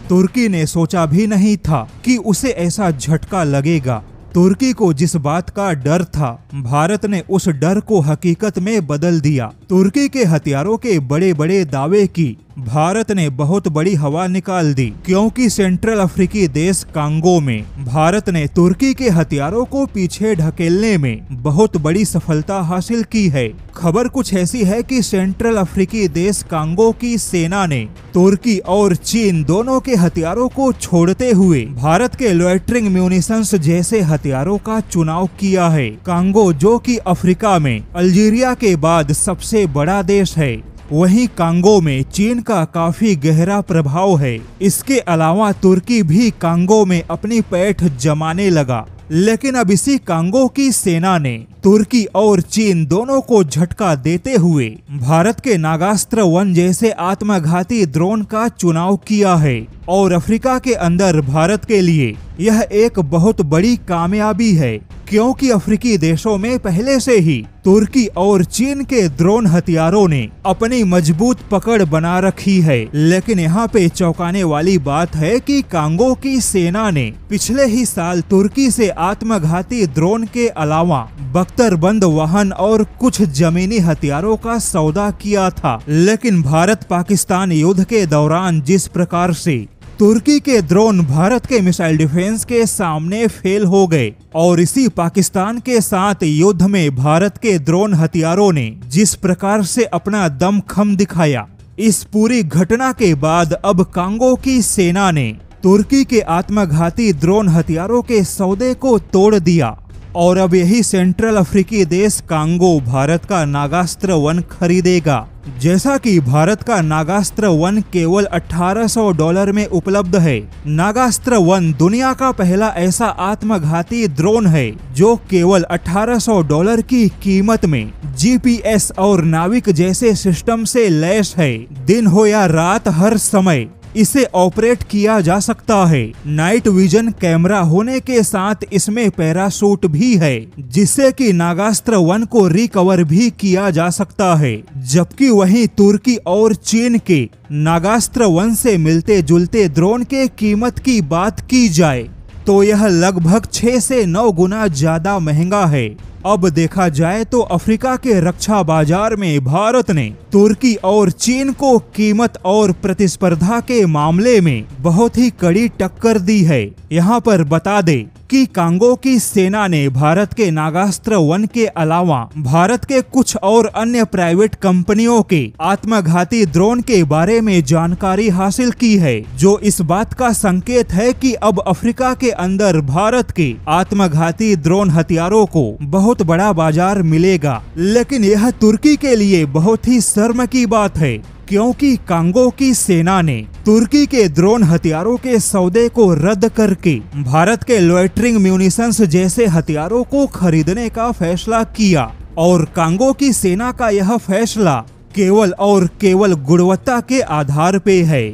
तुर्की ने सोचा भी नहीं था कि उसे ऐसा झटका लगेगा। तुर्की को जिस बात का डर था, भारत ने उस डर को हकीकत में बदल दिया। तुर्की के हथियारों के बड़े बड़े दावे की भारत ने बहुत बड़ी हवा निकाल दी, क्योंकि सेंट्रल अफ्रीकी देश कांगो में भारत ने तुर्की के हथियारों को पीछे ढकेलने में बहुत बड़ी सफलता हासिल की है। खबर कुछ ऐसी है कि सेंट्रल अफ्रीकी देश कांगो की सेना ने तुर्की और चीन दोनों के हथियारों को छोड़ते हुए भारत के लॉयटरिंग म्यूनिशंस जैसे हथियारों का चुनाव किया है। कांगो, जो कि अफ्रीका में अल्जीरिया के बाद सबसे बड़ा देश है, वहीं कांगो में चीन का काफी गहरा प्रभाव है। इसके अलावा तुर्की भी कांगो में अपनी पैठ जमाने लगा। लेकिन अब इसी कांगो की सेना ने तुर्की और चीन दोनों को झटका देते हुए भारत के नागास्त्र 1 जैसे आत्मघाती ड्रोन का चुनाव किया है। और अफ्रीका के अंदर भारत के लिए यह एक बहुत बड़ी कामयाबी है, क्योंकि अफ्रीकी देशों में पहले से ही तुर्की और चीन के ड्रोन हथियारों ने अपनी मजबूत पकड़ बना रखी है। लेकिन यहाँ पे चौंकाने वाली बात है कि कांगो की सेना ने पिछले ही साल तुर्की से आत्मघाती ड्रोन के अलावा बख्तरबंद वाहन और कुछ जमीनी हथियारों का सौदा किया था। लेकिन भारत पाकिस्तान युद्ध के दौरान जिस प्रकार से तुर्की के ड्रोन भारत के मिसाइल डिफेंस के सामने फेल हो गए, और इसी पाकिस्तान के साथ युद्ध में भारत के ड्रोन हथियारों ने जिस प्रकार से अपना दमखम दिखाया, इस पूरी घटना के बाद अब कांगो की सेना ने तुर्की के आत्मघाती ड्रोन हथियारों के सौदे को तोड़ दिया। और अब यही सेंट्रल अफ्रीकी देश कांगो भारत का नागास्त्र 1 खरीदेगा। जैसा कि भारत का नागास्त्र 1 केवल $1800 में उपलब्ध है। नागास्त्र 1 दुनिया का पहला ऐसा आत्मघाती ड्रोन है जो केवल $1800 की कीमत में GPS और नाविक जैसे सिस्टम से लैस है। दिन हो या रात, हर समय इसे ऑपरेट किया जा सकता है। नाइट विजन कैमरा होने के साथ इसमें पैराशूट भी है, जिससे कि नागास्त्र 1 को रिकवर भी किया जा सकता है। जबकि वहीं तुर्की और चीन के नागास्त्र 1 से मिलते जुलते ड्रोन के कीमत की बात की जाए तो यह लगभग 6 से 9 गुना ज्यादा महंगा है। अब देखा जाए तो अफ्रीका के रक्षा बाजार में भारत ने तुर्की और चीन को कीमत और प्रतिस्पर्धा के मामले में बहुत ही कड़ी टक्कर दी है। यहाँ पर बता दे कि कांगो की सेना ने भारत के नागास्त्र 1 के अलावा भारत के कुछ और अन्य प्राइवेट कंपनियों के आत्मघाती ड्रोन के बारे में जानकारी हासिल की है, जो इस बात का संकेत है कि अब अफ्रीका के अंदर भारत के आत्मघाती ड्रोन हथियारों को बहुत बड़ा बाजार मिलेगा। लेकिन यह तुर्की के लिए बहुत ही शर्म की बात है, क्योंकि कांगो की सेना ने तुर्की के ड्रोन हथियारों के सौदे को रद्द करके भारत के लॉयटरिंग म्यूनिशंस जैसे हथियारों को खरीदने का फैसला किया। और कांगो की सेना का यह फैसला केवल और केवल गुणवत्ता के आधार पे है।